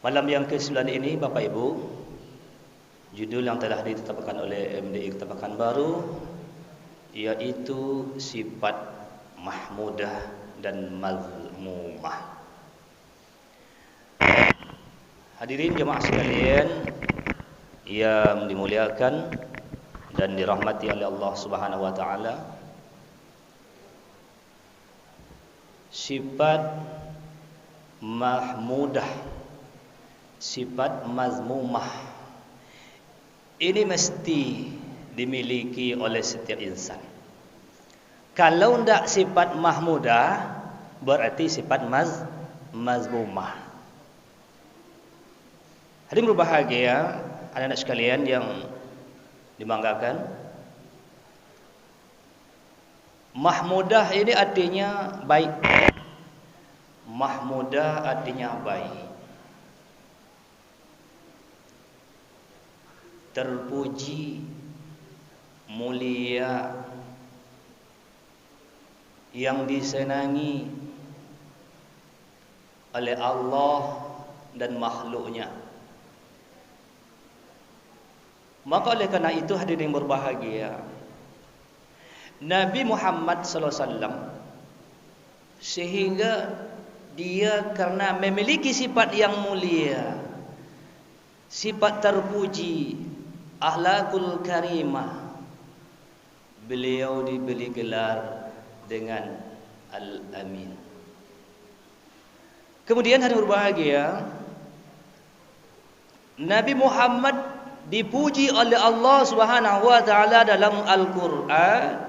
Malam yang ke-9 ini Bapak Ibu, judul yang telah ditetapkan oleh MDI Kota Pekanbaru yaitu sifat mahmudah dan mazmumah. Hadirin jemaah sekalian yang dimuliakan dan dirahmati oleh Allah Subhanahu wa taala, sifat mahmudah, sifat mazmumah ini mesti dimiliki oleh setiap insan. Kalau tidak sifat mahmudah, berarti sifat mazmumah. Hadirin berbahagia, anak-anak sekalian yang dibanggakan, mahmudah ini artinya baik. Mahmudah artinya baik, terpuji, mulia, yang disenangi oleh Allah dan makhluknya. Maka oleh karena itu hadirin berbahagia, Nabi Muhammad SAW sehingga dia karena memiliki sifat yang mulia, sifat terpuji, akhlakul karimah, beliau diberi gelar dengan Al-Amin. Kemudian hadirin berbahagia, Nabi Muhammad dipuji oleh Allah Subhanahu wa taala dalam Al-Qur'an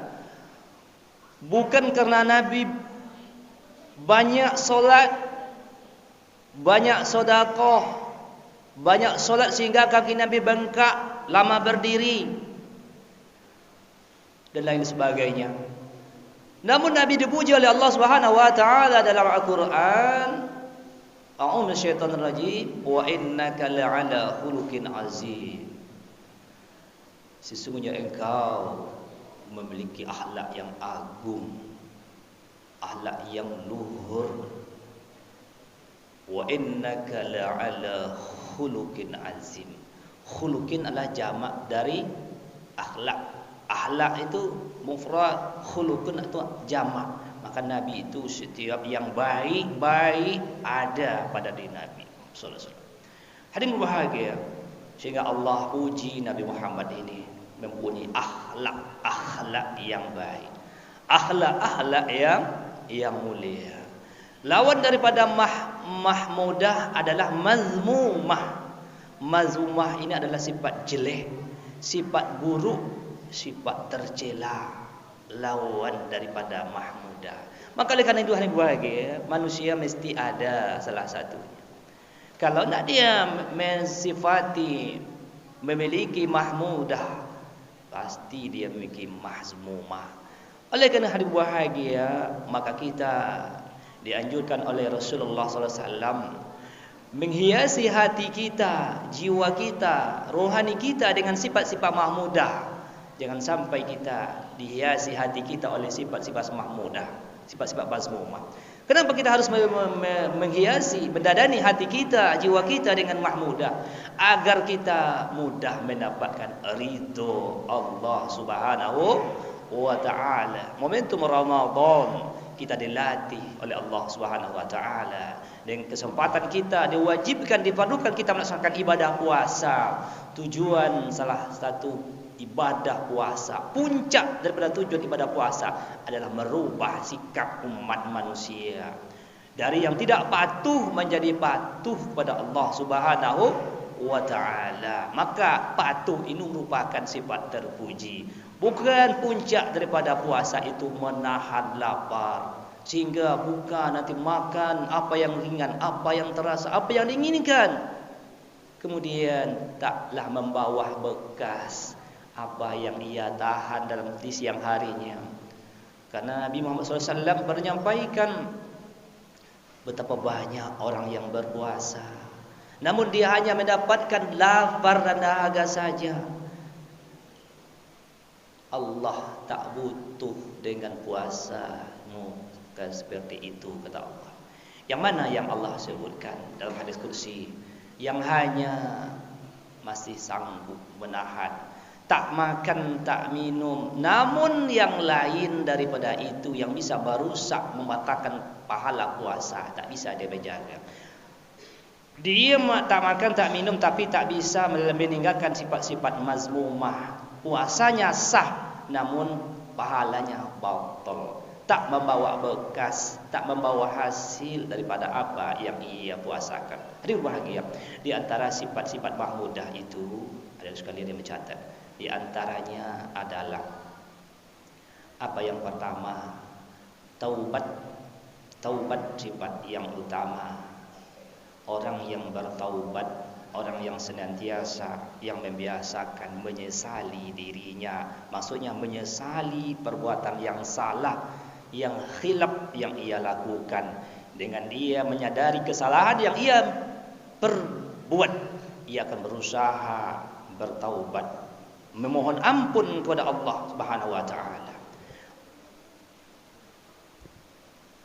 bukan karena Nabi banyak solat, banyak sedekah, banyak solat sehingga kaki Nabi bengkak, lama berdiri dan lain sebagainya. Namun Nabi dipuji oleh Allah Subhanahu wa taala dalam Al-Qur'an, a'udzu minasyaitonir rajim, wa innaka la'ala khuluqin azim. Sesungguhnya engkau memiliki akhlak yang agung, akhlak yang luhur. Wa innaka la'ala khuluqin azim. Khuluqin adalah jamak dari akhlak. Akhlak itu mufrad, khuluqun itu jamak. Maka Nabi itu setiap yang baik-baik ada pada diri Nabi sallallahu alaihi wasallam. Hadirin berbahagia, sehingga Allah puji Nabi Muhammad ini mempunyai akhlak yang baik, akhlak yang mulia. Lawan daripada mahmudah adalah mazmumah. Mazmumah ini adalah sifat jelek, sifat buruk, sifat tercela. Lawan daripada mahmudah. Maka oleh karena itu hadirin berbahagia, manusia mesti ada salah satunya. Kalau tidak dia mensifati memiliki mahmudah, pasti dia memiliki mazmumah. Oleh karena hadirin berbahagia, maka kita dianjurkan oleh Rasulullah SAW menghiasi hati kita, jiwa kita, rohani kita dengan sifat-sifat mahmudah. Jangan sampai kita dihiasi hati kita oleh sifat-sifat mahmudah, sifat-sifat mazmumah. Kenapa kita harus menghiasi, mendadani hati kita, jiwa kita dengan mahmudah? Agar kita mudah mendapatkan ridho Allah Subhanahu wa ta'ala. Momentum Ramadan kita dilatih oleh Allah Subhanahu wa ta'ala. Dengan kesempatan kita diwajibkan, difardukan kita melaksanakan ibadah puasa. Tujuan salah satu ibadah puasa, puncak daripada tujuan ibadah puasa adalah merubah sikap umat manusia dari yang tidak patuh menjadi patuh kepada Allah Subhanahu wa ta'ala. Maka patuh ini merupakan sifat terpuji. Bukan puncak daripada puasa itu menahan lapar sehingga buka nanti makan apa yang ringan, apa yang terasa, apa yang diinginkan, kemudian taklah membawa bekas apa yang ia tahan dalam di siang harinya. Karena Nabi Muhammad SAW menyampaikan betapa banyak orang yang berpuasa, namun dia hanya mendapatkan lapar dan dahaga saja. Allah tak butuh dengan puasamu, kan seperti itu kata Allah. Yang mana yang Allah sebutkan dalam hadis kursi, yang hanya masih sanggup menahan, tak makan, tak minum, namun yang lain daripada itu yang bisa merusak, membatalkan pahala puasa, tak bisa dia menjaga. Dia tak makan, tak minum, tapi tak bisa meninggalkan sifat-sifat mazmumah. Puasanya sah, namun pahalanya batal. Tak membawa bekas, tak membawa hasil daripada apa yang ia puasakan. Hadirin bahagia, di antara sifat-sifat mahmudah itu, ada sekalian yang mencatat, di antaranya adalah apa yang pertama, taubat. Taubat sifat yang utama. Orang yang bertaubat, orang yang senantiasa yang membiasakan menyesali dirinya, maksudnya menyesali perbuatan yang salah, yang khilaf yang ia lakukan. Dengan dia menyadari kesalahan yang ia perbuat, ia akan berusaha bertaubat, memohon ampun kepada Allah Subhanahu wa taala.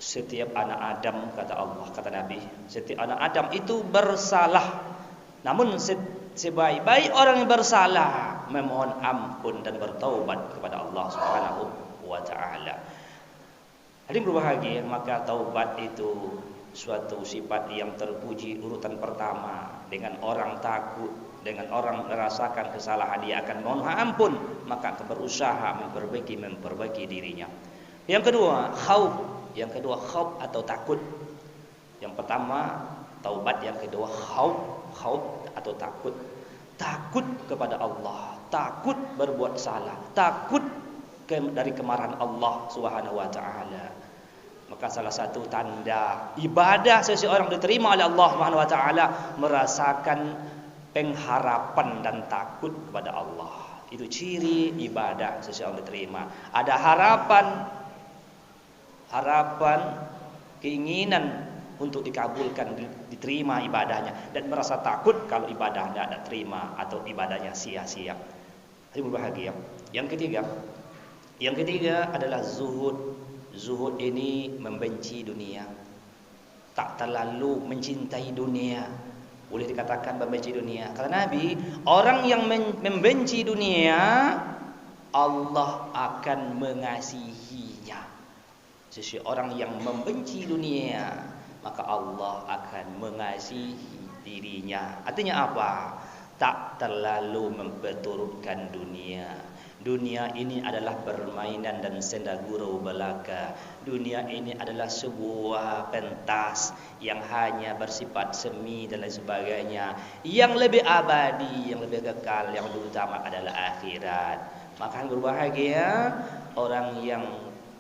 Setiap anak Adam, kata Allah, kata Nabi, setiap anak Adam itu bersalah. Namun sebaik-baik orang yang bersalah memohon ampun dan bertaubat kepada Allah Subhanahu wa taala. Hadirin berbahagia, maka taubat itu suatu sifat yang terpuji urutan pertama. Dengan orang takut, dengan orang merasakan kesalahan, dia akan mohon ampun, maka akan berusaha memperbaiki dirinya. Yang kedua, khauf. Yang kedua, khauf atau takut. Yang pertama taubat, yang kedua khauf atau takut. Takut kepada Allah, takut berbuat salah, takut dari kemarahan Allah Subhanahu wa taala. Maka salah satu tanda ibadah seseorang diterima oleh Allah Subhanahu wa taala, merasakan pengharapan dan takut kepada Allah. Itu ciri ibadah seseorang diterima. Ada harapan, keinginan untuk dikabulkan, diterima ibadahnya, dan merasa takut kalau ibadah tidak diterima atau ibadahnya sia-sia. Hadirin berbahagia. Yang ketiga adalah zuhud. Zuhud ini membenci dunia, tak terlalu mencintai dunia. Boleh dikatakan membenci dunia. Kata Nabi, orang yang membenci dunia, Allah akan mengasihinya. Seseorang yang membenci dunia, maka Allah akan mengasihi dirinya. Artinya apa? Tak terlalu memperturutkan dunia. Dunia ini adalah permainan dan senda gurau belaka. Dunia ini adalah sebuah pentas yang hanya bersifat semi dan lain sebagainya. Yang lebih abadi, yang lebih kekal, yang lebih utama adalah akhirat. Maka berbahagia orang yang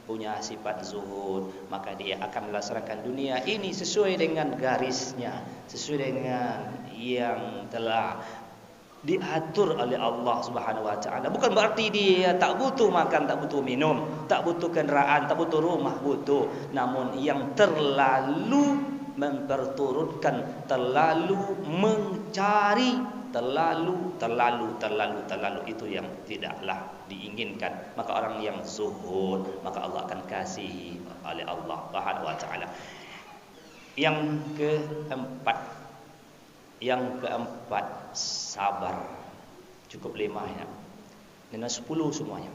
punya sifat zuhud, maka dia akan melaksanakan dunia ini sesuai dengan garisnya, sesuai dengan yang telah diatur oleh Allah Subhanahu wa taala. Bukan berarti dia tak butuh makan, tak butuh minum, tak butuh kendaraan, tak butuh rumah, butuh. Namun yang terlalu memperturutkan, terlalu mencari, terlalu itu yang tidaklah diinginkan. Maka orang yang zuhud, maka Allah akan kasih oleh Allah Subhanahu wa taala. Yang keempat, sabar. Cukup 5 ya. Ini 10 semuanya.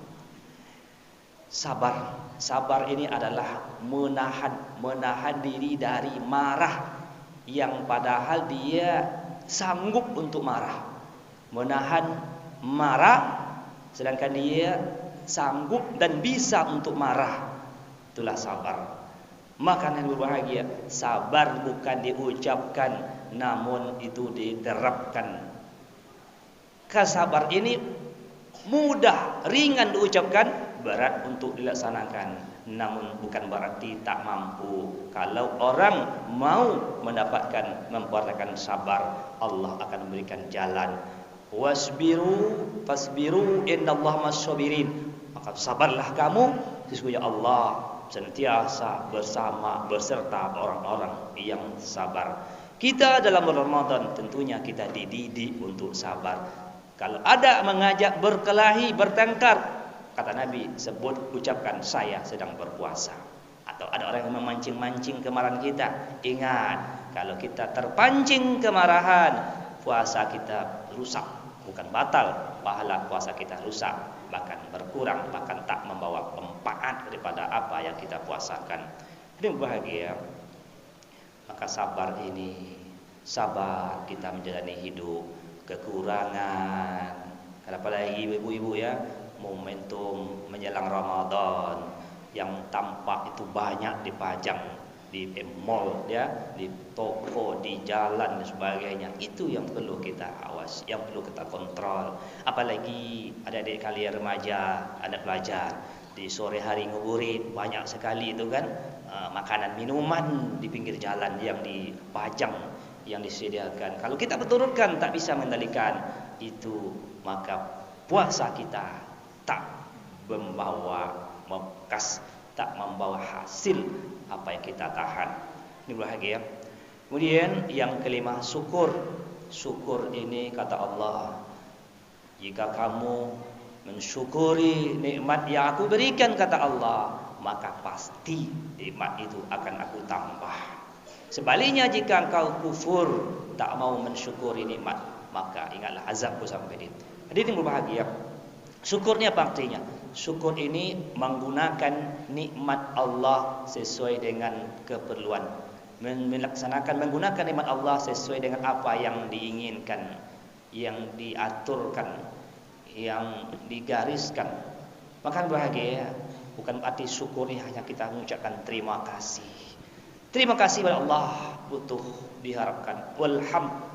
Sabar ini adalah menahan diri dari marah yang padahal dia sanggup untuk marah. Menahan marah sedangkan dia sanggup dan bisa untuk marah. Itulah sabar. Maka yang berbahagia, sabar bukan diucapkan, namun itu diterapkan. Sabar ini mudah, ringan diucapkan, berat untuk dilaksanakan. Namun bukan berarti tak mampu. Kalau orang mau mempraktikkan sabar, Allah akan memberikan jalan. Fasbiru innallaha ma'as-sabirin. Maka sabarlah kamu, sesungguhnya Allah senantiasa berserta orang-orang yang sabar. Kita dalam Ramadan tentunya kita dididik untuk sabar. Kalau ada mengajak berkelahi, bertengkar, kata Nabi, ucapkan saya sedang berpuasa. Atau ada orang yang memancing-mancing kemarahan kita, ingat, Kalau kita terpancing kemarahan, puasa kita rusak, bukan batal, pahala puasa kita rusak, bahkan berkurang, bahkan tak membawa manfaat daripada apa yang kita puasakan. Ini bahagia. Maka sabar ini, sabar kita menjalani hidup, kekurangan. Kalau apalagi ibu-ibu ya, momentum menjelang Ramadan yang tampak itu banyak dipajang di mall ya, di toko, di jalan dan sebagainya. Itu yang perlu kita awas, yang perlu kita kontrol. Apalagi adik-adik kalian remaja, anak pelajar, di sore hari nguburin banyak sekali itu kan makanan minuman di pinggir jalan yang dipajang, yang disediakan. Kalau kita berturutkan tak bisa mengendalikan itu, maka puasa kita tak membawa membekas, tak membawa hasil apa yang kita tahan. Ini bahagia. Kemudian yang kelima, syukur. Syukur ini kata Allah, jika kamu mensyukuri nikmat yang aku berikan, kata Allah, maka pasti nikmat itu akan aku tambah. Sebaliknya jika engkau kufur, tak mau mensyukuri nikmat, maka ingatlah azabku sampai di. Hadirin yang berbahagia, syukur ini apa artinya? Syukur ini menggunakan nikmat Allah sesuai dengan keperluan, menggunakan nikmat Allah sesuai dengan apa yang diinginkan, yang diaturkan, yang digariskan. Maka bahagia, bukan arti syukur ini hanya kita mengucapkan terima kasih. Terima kasih kepada Allah butuh diharapkan.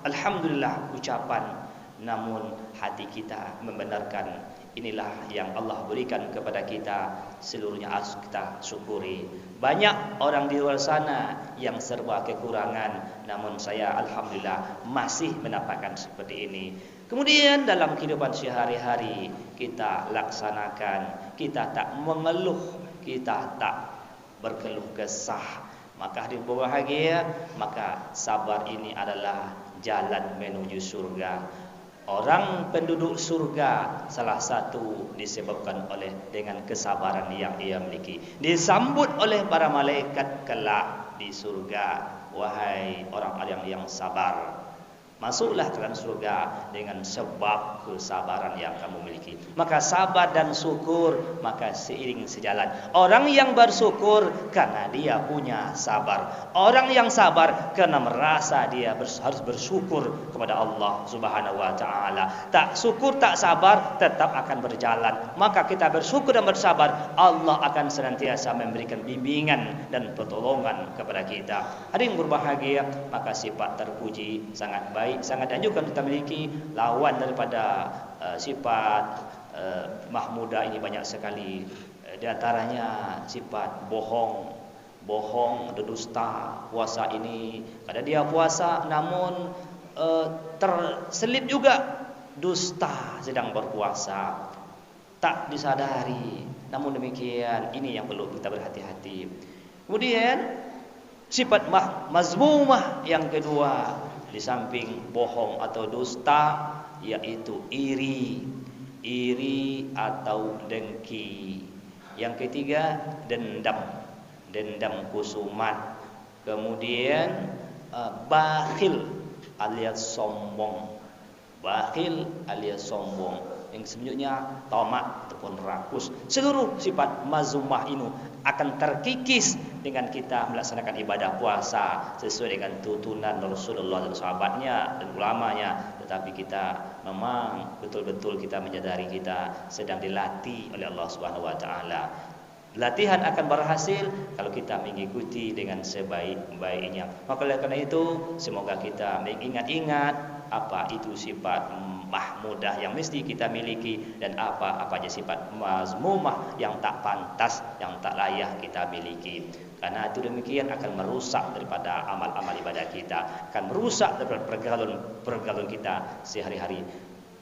Alhamdulillah ucapan, namun hati kita membenarkan inilah yang Allah berikan kepada kita, seluruhnya harus kita syukuri. Banyak orang di luar sana yang serba kekurangan, namun saya alhamdulillah masih mendapatkan seperti ini. Kemudian dalam kehidupan sehari-hari kita laksanakan, kita tak mengeluh, kita tak berkeluh kesah. Maka hari berbahagia, maka sabar ini adalah jalan menuju surga. Orang penduduk surga salah satu disebabkan oleh dengan kesabaran yang ia miliki. Disambut oleh para malaikat kelak di surga. Wahai orang-orang yang sabar, masuklah ke dalam surga dengan sebab kesabaran yang kamu miliki. Maka sabar dan syukur maka seiring sejalan. Orang yang bersyukur karena dia punya sabar. Orang yang sabar karena merasa dia harus bersyukur kepada Allah Subhanahu wa taala. Tak syukur tak sabar tetap akan berjalan. Maka kita bersyukur dan bersabar, Allah akan senantiasa memberikan bimbingan dan pertolongan kepada kita. Hari yang berbahagia, maka sifat terpuji sangat baik, sangat anjurkan kita miliki. Lawan daripada sifat mahmudah ini banyak sekali. Di antaranya sifat bohong, berdusta. Puasa ini kadang dia puasa namun terselip juga dusta sedang berpuasa, tak disadari. Namun demikian, ini yang perlu kita berhati-hati. Kemudian sifat mazmumah yang kedua, di samping bohong atau dusta, yaitu iri atau dengki. Yang ketiga, dendam kusumat. Kemudian bakhil alias sombong. Yang sebenarnya tamak ataupun rakus. Seluruh sifat mazmumah ini akan terkikis dengan kita melaksanakan ibadah puasa sesuai dengan tuntunan Rasulullah dan sahabatnya dan ulamanya. Tetapi kita memang betul-betul kita menyadari kita sedang dilatih oleh Allah Subhanahu wa taala. Latihan akan berhasil kalau kita mengikuti dengan sebaik-baiknya. Maka oleh karena itu, semoga kita mengingat-ingat apa itu sifat mahmudah yang mesti kita miliki dan apa aja sifat mazmumah yang tak pantas, yang tak layak kita miliki. Karena itu demikian akan merusak daripada amal-amal ibadah kita, akan merusak daripada pergaulan kita sehari-hari.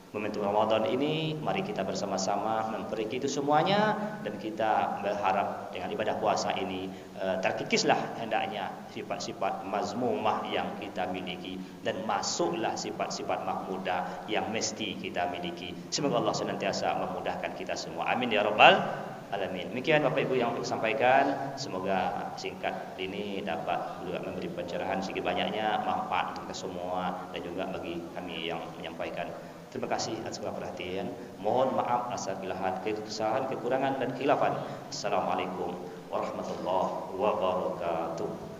Momentum Ramadan ini, mari kita bersama-sama memperbaiki itu semuanya, dan kita berharap dengan ibadah puasa ini terkikislah hendaknya sifat-sifat mazmumah yang kita miliki dan masuklah sifat-sifat mahmudah yang mesti kita miliki. Semoga Allah senantiasa memudahkan kita semua. Amin ya rabbal alamin. Demikian Bapak Ibu yang saya sampaikan, semoga singkat ini dapat juga memberi pencerahan sedikit banyaknya manfaat untuk kita semua dan juga bagi kami yang menyampaikan. Terima kasih atas perhatian. Mohon maaf atas kesalahan, kekurangan dan khilafan. Assalamualaikum warahmatullahi wabarakatuh.